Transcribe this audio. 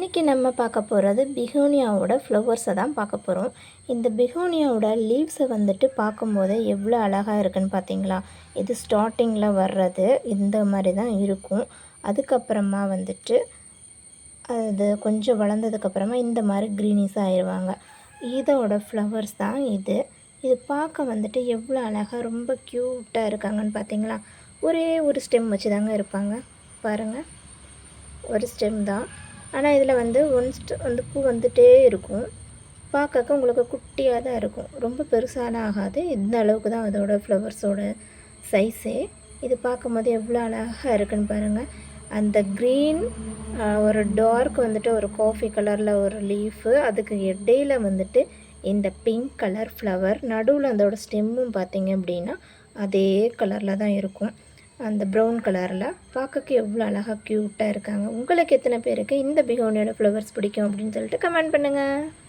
இன்றைக்கி நம்ம பார்க்க போகிறது பிகோனியாவோட ஃப்ளவர்ஸை தான் பார்க்க போகிறோம். இந்த பிகோனியாவோட லீவ்ஸை வந்துட்டு பார்க்கும்போதே எவ்வளோ அழகாக இருக்குன்னு பார்த்தீங்களா? இது ஸ்டார்டிங்கில் வர்றது இந்த மாதிரி தான் இருக்கும். அதுக்கப்புறமா வந்துட்டு அது கொஞ்சம் வளர்ந்ததுக்கப்புறமா இந்த மாதிரி க்ரீனிஸாக ஆயிடுவாங்க. இதோட ஃப்ளவர்ஸ் தான் இது. இது பார்க்க வந்துட்டு எவ்வளோ அழகாக ரொம்ப க்யூட்டாக இருக்காங்கன்னு பார்த்தீங்களா? ஒரே ஒரு ஸ்டெம் வச்சு தாங்க இருப்பாங்க. பாருங்கள், ஒரு ஸ்டெம் தான். ஆனால் இதில் வந்து வந்து பூ வந்துகிட்டே இருக்கும். பார்க்க உங்களுக்கு குட்டியாக தான் இருக்கும், ரொம்ப பெருசாலாம் ஆகாது. இந்த அளவுக்கு தான் அதோட ஃப்ளவர்ஸோட சைஸே. இது பார்க்கும்போது எவ்வளோ அழகாக இருக்குன்னு பாருங்கள். அந்த க்ரீன் ஒரு டார்க் வந்துட்டு ஒரு காஃபி கலரில் ஒரு லீஃபு, அதுக்கு இடையில வந்துட்டு இந்த பிங்க் கலர் ஃப்ளவர், நடுவில் அதோட ஸ்டெம்மும் பார்த்திங்க அப்படின்னா அதே கலரில் தான் இருக்கும், அந்த ப்ரௌன் கலரில். பார்க்கறக்கு எவ்வளோ அழகாக க்யூட்டாக இருக்காங்க. உங்களுக்கு எத்தனை பேருக்கு இந்த பிகோனியோட ஃப்ளவர்ஸ் பிடிக்கும் அப்படின்னு சொல்லிட்டு கமெண்ட் பண்ணுங்கள்.